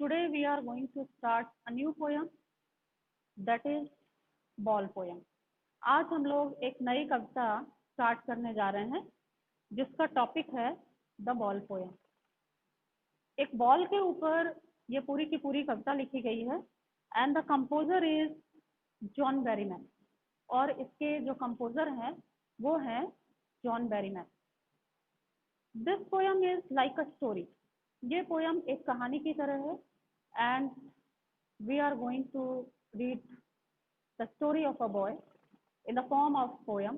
Today we are going to start a new poem that is ball poem. आज हम लोग एक नई कविता स्टार्ट करने जा रहे हैं जिसका टॉपिक है द बॉल पोएम। एक बॉल के ऊपर ये पूरी की पूरी कविता लिखी गई है and the composer is John Berryman और इसके जो कंपोजर हैं वो हैं John Berryman. This poem is like a story. ये पोएम एक कहानी की तरह है and we are going to read the story of a boy in the form of poem.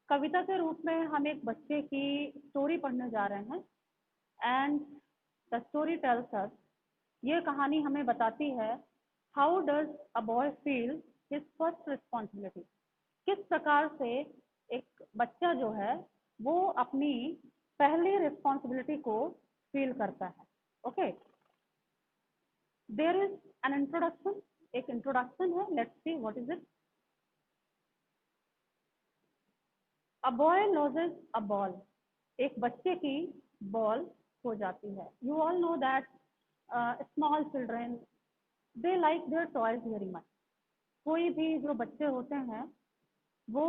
कविता के रूप में हम एक बच्चे की स्टोरी पढ़ने जा रहे हैं and the story tells us, ये कहानी हमें बताती है how does a boy feel his first responsibility. किस प्रकार से एक बच्चा जो है वो अपनी पहली रिस्पॉन्सिबिलिटी को फील करता है। Okay, there is an introduction. एक इंट्रोडक्शन है, let's see what is it. A boy loses a ball. एक बच्चे की बॉल खो जाती है। You all know that small children they like their toys very much. कोई भी जो बच्चे होते हैं वो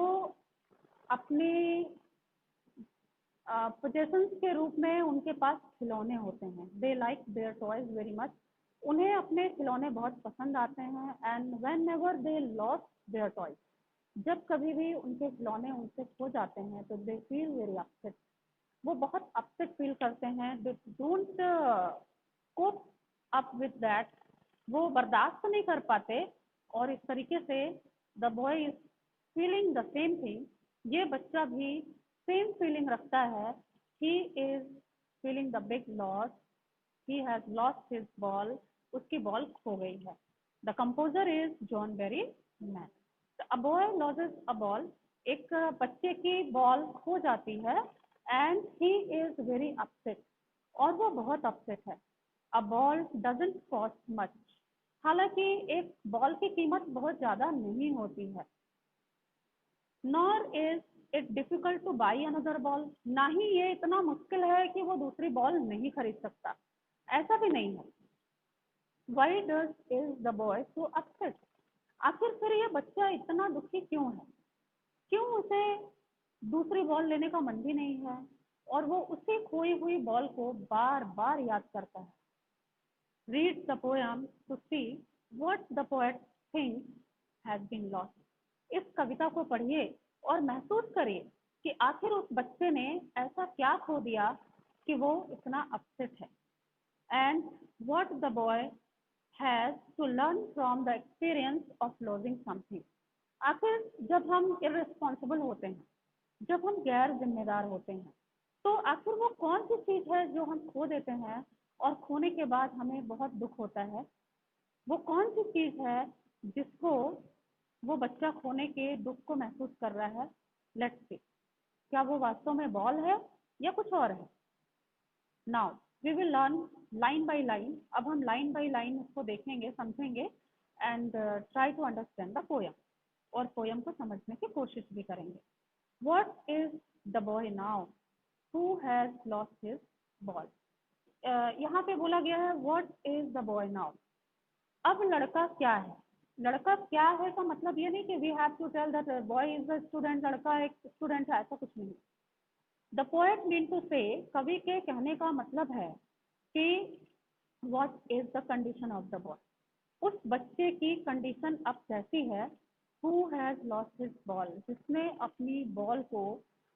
अपनी पोजेशंस के रूप में उनके पास खिलौने होते हैं। They like their toys very much. उन्हें अपने खिलौने बहुत पसंद आते हैं and whenever they lost their toys, जब कभी भी उनके खिलौने उनसे खो जाते हैं तो दे फील वेरी अपसेट। वो बहुत अपसेट फील करते हैं। They don't cope up with that. वो बर्दाश्त नहीं कर पाते और इस तरीके से the boy is feeling the same thing. ये बच्चा भी सेम फीलिंग रखता है। He is feeling the big loss. He has lost his ball. उसकी बॉल खो गई है। The composer is John Berryman. A boy loses a ball. एक बच्चे की बॉल खो जाती है and he is very upset और वो बहुत अपसेट है। A ball doesn't cost much. हालांकि एक बॉल की कीमत बहुत ज्यादा नहीं होती है। Nor is it difficult two by another ball. ना ही ये इतना मुश्किल है कि वो दूसरी बॉल नहीं खरीद सकता, ऐसा भी नहीं है। Why does is the boy so upset. आखिर फिर ये बच्चा इतना दुखी क्यों है? क्यों उसे दूसरी बॉल लेने का मन भी नहीं है और वो उसी खोई हुई बॉल को बार बार याद करता है। Read the poem to see what the poet thinks has been lost. इस कविता को पढ़िए और महसूस करिए कि आखिर उस बच्चे ने ऐसा क्या खो दिया कि वो इतना अपसेट है। And what the boy has to learn from the experience of losing something. आखिर जब हम इररिस्पॉन्सिबल होते हैं, जब हम गैर जिम्मेदार होते हैं, तो आखिर वो कौन सी चीज है जो हम खो देते हैं और खोने के बाद हमें बहुत दुख होता है? वो कौन सी चीज है जिसको वो बच्चा खोने के दुख को महसूस कर रहा है? लेट्स सी, क्या वो वास्तव में बॉल है या कुछ और है? Now we will learn line by line. अब हम लाइन बाय लाइन उसको देखेंगे, समझेंगे and try to understand the poem और पोयम को समझने की कोशिश भी करेंगे। What is the boy now who has lost his ball. यहाँ पे बोला गया है what is the boy now. अब लड़का क्या है? लड़का क्या है का मतलब ये नहीं कि we have to tell that boy is a student. लड़का एक स्टूडेंट है, ऐसा कुछ नहीं। द पोएट मीन टू से, कवि के कहने का मतलब है कि what is the condition of the boy. उस बच्चे की कंडीशन अब कैसी है? Who has lost his ball, जिसने अपनी बॉल को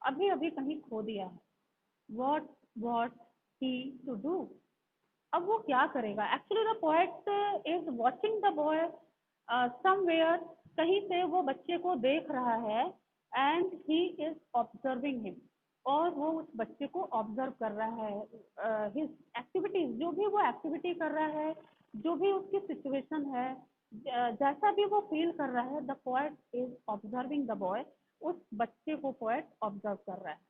अभी अभी कहीं खो दिया है। What what he to do. अब वो क्या करेगा? Actually the poet is watching the boy somewhere. कहीं से वो बच्चे को देख रहा है and he is observing him और वो उस बच्चे को ऑब्जर्व कर रहा है। हिज एक्टिविटीज, जो भी वो एक्टिविटी कर रहा है, जो भी उसकी सिचुएशन है, जैसा भी वो फील कर रहा है, the poet is observing the boy. उस बच्चे को पोएट ऑब्जर्व कर रहा है।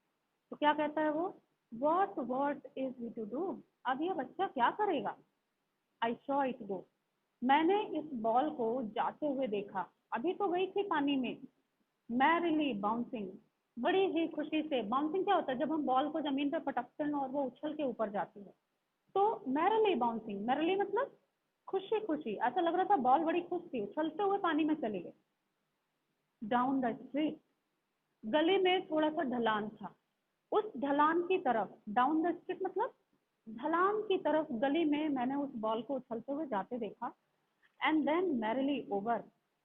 तो क्या कहता है वो? What is he to do. अब ये बच्चा क्या करेगा? I saw it go. मैंने इस बॉल को जाते हुए देखा। अभी तो गई थी पानी में। मैरिली बाउंसिंग, बड़ी ही खुशी से। बाउंसिंग क्या होता है? जब हम बॉल को जमीन पर पटकते हैं और वो उछल के ऊपर जाती है। तो मैरिली बाउंसिंग, मैरिली मतलब खुशी खुशी, ऐसा लग रहा था बॉल बड़ी खुश थी, उछलते हुए पानी में चली गई। डाउन द स्ट्रीट, गली में थोड़ा सा ढलान था, उस ढलान की तरफ, डाउन द स्ट्रीट मतलब ढलान की तरफ गली में मैंने उस बॉल को उछलते हुए जाते देखा। एंड देन मैरिली ओवर,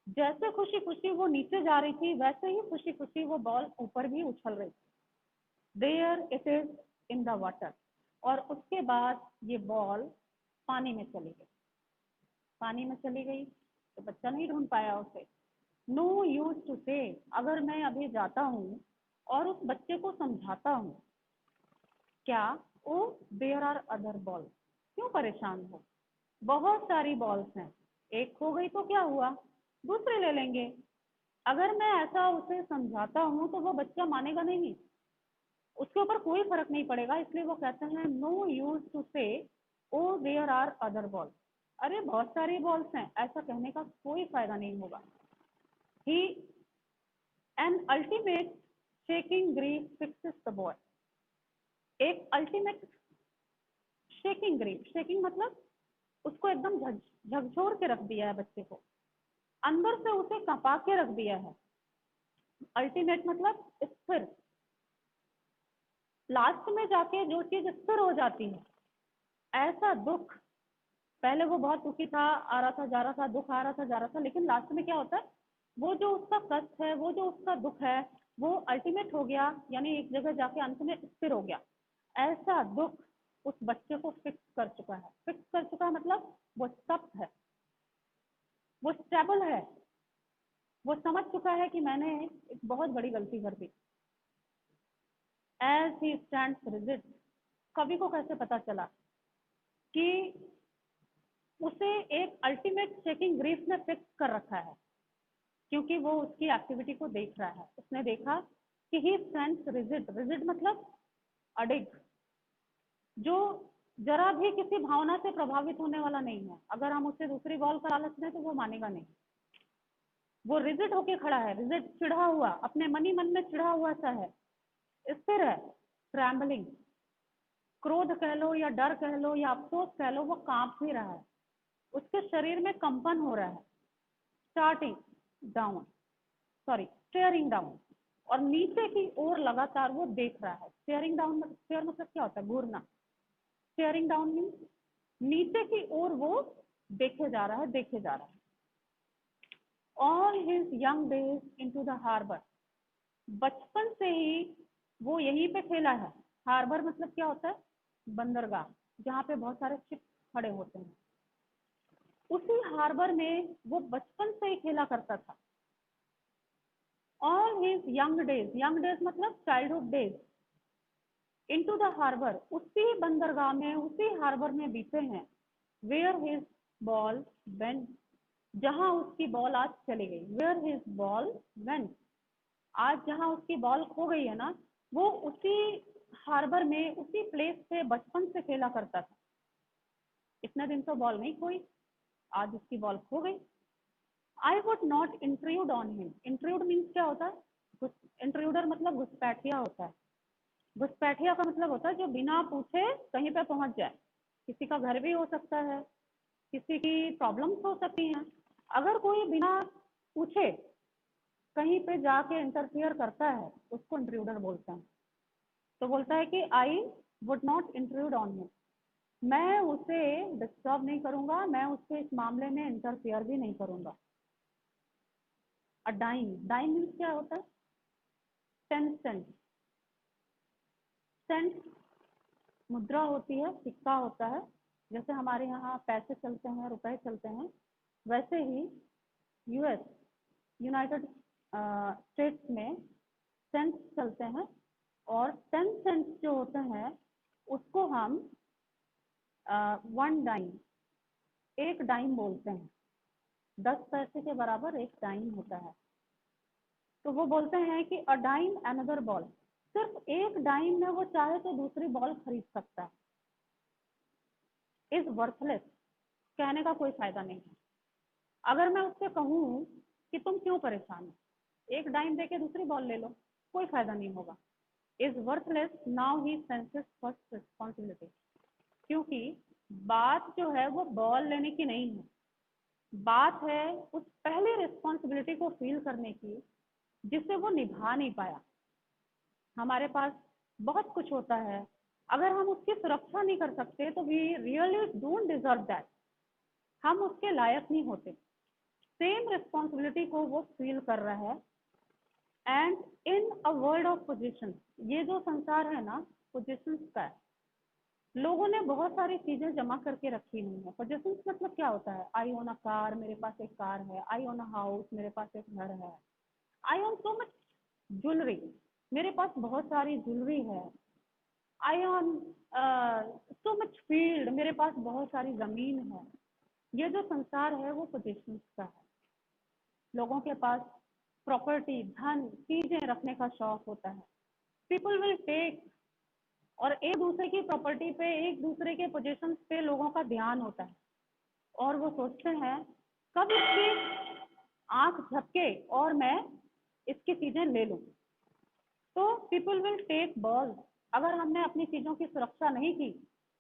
जैसे खुशी खुशी वो नीचे जा रही थी वैसे ही खुशी खुशी वो बॉल ऊपर भी उछल रही थी। There it is in the water, और उसके बाद ये बॉल पानी में चली गई। पानी में चली गई तो बच्चा नहीं ढूंढ पाया उसे। नो यूज टू से, अगर मैं अभी जाता हूँ और उस बच्चे को समझाता हूँ, क्या oh there are other ball, क्यों परेशान हो, बहुत सारी बॉल्स हैं, एक खो गई तो क्या हुआ, दूसरे ले लेंगे। अगर मैं ऐसा उसे समझाता हूँ तो वो बच्चा मानेगा नहीं, उसके ऊपर कोई फर्क नहीं पड़ेगा, इसलिए वो कहते हैं नो यूज टू से oh there are other ball, अरे बहुत सारी बॉल्स हैं, ऐसा कहने का कोई फायदा नहीं होगा। He an ultimate shaking grief fixes the boy, एक अल्टीमेट शेकिंग ग्रीफ, शेकिंग मतलब उसको एकदम झकझोर के रख दिया है बच्चे को, अंदर से उसे कंपा के रख दिया है। अल्टीमेट मतलब स्थिर, लास्ट में जाके जो चीज स्थिर हो जाती है, ऐसा दुख, पहले वो बहुत दुखी था, आ रहा था जा रहा था, दुख आ रहा था जा रहा था, लेकिन लास्ट में क्या होता है, वो जो उसका कष्ट है, वो जो उसका दुख है, वो अल्टीमेट हो गया, यानी एक जगह जाके अंत में स्थिर हो गया। ऐसा दुख उस बच्चे को फिक्स कर चुका है, फिक्स कर चुका है मतलब वो सख्त है, वो स्टेबल है, वो समझ चुका है कि मैंने एक बहुत बड़ी गलती कर दी। एज ही स्टैंड्स रिजिड, कवि को कैसे पता चला कि उसे एक अल्टीमेट चेकिंग ग्रीफ में फिक्स कर रखा है, क्योंकि वो उसकी एक्टिविटी को देख रहा है। उसने देखा कि ही स्टैंड्स रिजिड, रिजिड मतलब अडिग, जो जरा भी किसी भावना से प्रभावित होने वाला नहीं है। अगर हम उसे दूसरी बॉल का लालच दें तो वो मानेगा नहीं, वो रिजिड होके खड़ा है, रिजिड चिढ़ा हुआ, अपने मनी मन में चिढ़ा हुआ सा है, स्थिर है, ट्रैम्बलिंग, क्रोध कह लो या डर कह लो या अफसोस कह लो, वो कांप भी रहा है, उसके शरीर में कंपन हो रहा है। Starting down, sorry steering down, और नीचे की ओर लगातार वो देख रहा है। स्टेयरिंग डाउन मतलब, स्टेयर मतलब क्या होता है, घूरना, स्टेयरिंग डाउन मीन्स नीचे की ओर वो देखे जा रहा है, देखे जा रहा है। All his young days into the harbour, बचपन से ही वो यहीं पे खेला है। हार्बर मतलब क्या होता है, बंदरगाह, जहाँ पे बहुत सारे शिप खड़े होते हैं, उसी हार्बर में वो बचपन से ही खेला करता था। All his young days, young days मतलब childhood days, into the harbour, उसी बंदरगाह में, उसी हार्बर में बीते हैं। वेयर हिज बॉल वेंट, जहां उसकी बॉल आज चली गई। वेयर हिज बॉल वेंट, आज जहां उसकी बॉल खो गई है ना, वो उसी हार्बर में, उसी प्लेस पे बचपन से खेला करता था। इतने दिन तो बॉल नहीं खोई, आज उसकी बॉल खो गई। I would not intrude on him, intrude means क्या होता है, इंट्रूडर मतलब घुसपैठिया होता है। घुसपैठिया का मतलब होता है जो बिना पूछे कहीं पे पहुंच जाए, किसी का घर भी हो सकता है, किसी की प्रॉब्लम्स हो सकती हैं। अगर कोई बिना पूछे कहीं पे जाके इंटरफियर करता है, उसको इंट्रूडर बोलते हैं। तो बोलता है कि I would not intrude on him, मैं उसे डिस्टर्ब नहीं करूंगा, मैं उसके इस मामले में इंटरफियर भी नहीं करूंगा। डाइम, डाइम मीन्स क्या होता है, 10 सेंट, सेंट मुद्रा होती है, सिक्का होता है, जैसे हमारे यहाँ पैसे चलते हैं, रुपए चलते हैं, वैसे ही यूएस, यूनाइटेड स्टेट्स में सेंट्स चलते हैं, और 10 सेंट्स जो होते हैं उसको हम 1 डाइम, एक डाइम बोलते हैं। 10 पैसे के बराबर एक डाइम होता है। तो वो बोलते हैं कि अ डाइम अनदर बॉल, सिर्फ एक डाइम में वो चाहे तो दूसरी बॉल खरीद सकता है। इज वर्थलेस, कहने का कोई फायदा नहीं है। अगर मैं उससे कहूँ कि तुम क्यों परेशान हो, एक डाइम देके दूसरी बॉल ले लो, कोई फायदा नहीं होगा। Is worthless now he senses first responsibility, क्योंकि बात जो है वो बॉल लेने की नहीं है, बात है उस पहली रिस्पॉन्सिबिलिटी को फील करने की जिसे वो निभा नहीं पाया। हमारे पास बहुत कुछ होता है, अगर हम उसकी सुरक्षा नहीं कर सकते तो we really don't deserve that, हम उसके लायक नहीं होते। सेम रिस्पॉन्सिबिलिटी को वो फील कर रहा है। And in a world of position, ये जो संसार है ना पोजिशन का है। लोगों ने बहुत सारी चीजें जमा करके रखी हुई है। पोजेशंस मतलब क्या होता है? आई ओन अ कार, मेरे पास एक कार है। आई ओन अ हाउस, मेरे पास एक घर है। आई ओन सो मच ज्वेलरी, मेरे पास बहुत सारी ज्वेलरी है। आई ओन सो मच फील्ड, मेरे पास बहुत सारी जमीन है। ये जो संसार है वो पोजेशंस का है। लोगों के पास प्रॉपर्टी, धन, चीजें रखने का शौक होता है। पीपल विल टेक, और एक दूसरे की प्रॉपर्टी पे, एक दूसरे के पोजेशंस पे लोगों का ध्यान होता है और वो सोचते हैं कब इसकी आंख झपके और मैं इसकी चीजें ले लूं। तो पीपल विल टेक बॉल्स। अगर हमने अपनी चीजों की सुरक्षा नहीं की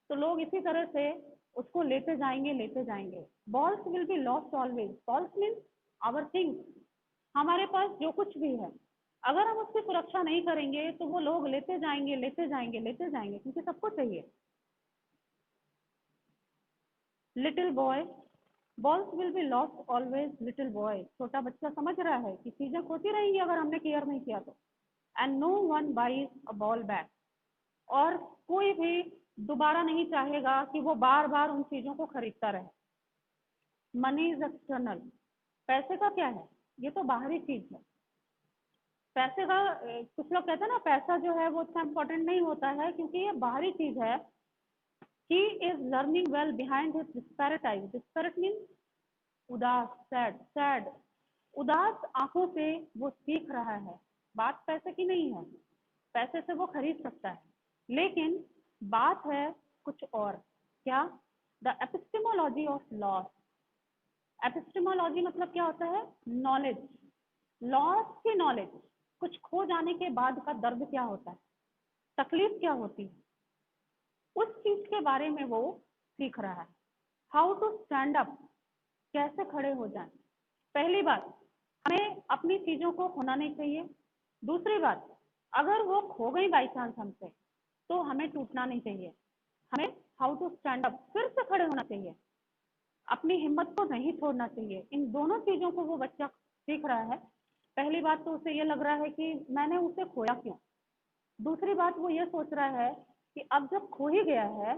तो लोग इसी तरह से उसको लेते जाएंगे, लेते जाएंगे। Balls will be lost always. Balls mean our things, हमारे पास जो कुछ भी है, अगर हम उसकी सुरक्षा नहीं करेंगे तो वो लोग लेते जाएंगे, लेते जाएंगे, लेते जाएंगे, क्योंकि सबको चाहिए। Little boy, balls will be lost always. Little boy, छोटा बच्चा समझ रहा है कि चीजें खोती रहेंगी अगर हमने केयर नहीं किया तो। And no one buys a ball back, और कोई भी दोबारा नहीं चाहेगा कि वो बार बार उन चीजों को खरीदता रहे। मनी इज एक्सटर्नल, पैसे का क्या है? ये तो बाहरी चीज है। पैसे का कुछ लोग कहते हैं ना पैसा जो है वो उतना इम्पोर्टेंट नहीं होता है क्योंकि ये बाहरी चीज है। He is learning well behind his disparate eyes. Disparate mean उदास, सैड, सैड, उदास आंखों से वो सीख रहा है। बात पैसे की नहीं है, पैसे से वो खरीद सकता है, लेकिन बात है कुछ और। क्या? The epistemology of loss. Epistemology मतलब क्या होता है? नॉलेज, लॉस की नॉलेज। कुछ खो जाने के बाद का दर्द क्या होता है, तकलीफ क्या होती है, उस चीज के बारे में वो सीख रहा है। हाउ टू स्टैंड अप, कैसे खड़े हो जाएं। पहली बात, हमें अपनी चीजों को खोना नहीं चाहिए। दूसरी बात, अगर वो खो गई बाई चांस हमसे तो हमें टूटना नहीं चाहिए। हमें हाउ टू स्टैंड अप, फिर से खड़े होना चाहिए, अपनी हिम्मत को नहीं छोड़ना चाहिए। इन दोनों चीजों को वो बच्चा सीख रहा है। पहली बात तो उसे ये लग रहा है कि मैंने उसे खोया क्यों। दूसरी बात, वो ये सोच रहा है कि अब जब खो ही गया है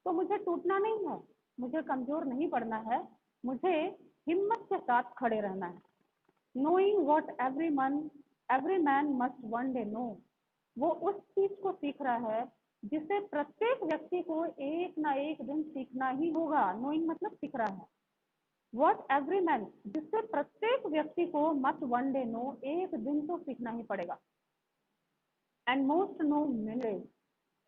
तो मुझे टूटना नहीं है, मुझे कमजोर नहीं पड़ना है, मुझे हिम्मत के साथ खड़े रहना है। Knowing what every man must one day know, वो उस चीज को सीख रहा है जिसे प्रत्येक व्यक्ति को एक ना एक दिन सीखना ही होगा। नोइंग मतलब सीख रहा है। वॉट एवरी मैन, जिससे प्रत्येक व्यक्ति को मस्ट वन डे नो, एक दिन तो सीखना ही पड़ेगा। एंड मोस्ट नो मिलेज,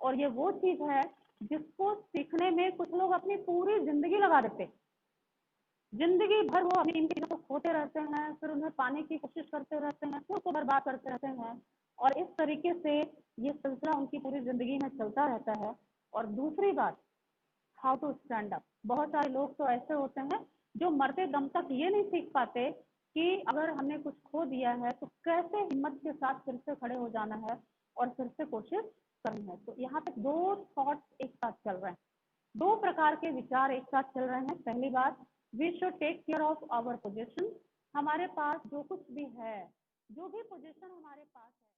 और ये वो चीज है जिसको सीखने में कुछ लोग अपनी पूरी जिंदगी लगा देते हैं। जिंदगी भर वो अपनी इन चीजों को खोते रहते हैं, फिर उन्हें पाने की कोशिश करते रहते हैं, फिर उसको बर्बाद करते रहते हैं, और इस तरीके से ये सिलसिला उनकी पूरी जिंदगी में चलता रहता है। और दूसरी बात, हाउ टू स्टैंड अप। बहुत सारे लोग तो ऐसे होते हैं जो मरते दम तक ये नहीं सीख पाते कि अगर हमने कुछ खो दिया है तो कैसे हिम्मत के साथ फिर से खड़े हो जाना है और फिर से कोशिश करनी है। तो यहाँ पे दो थॉट्स एक साथ चल रहे हैं, दो प्रकार के विचार एक साथ चल रहे हैं। पहली बात, we should take care of our position. हमारे पास जो कुछ भी है, जो भी पोजीशन हमारे पास है,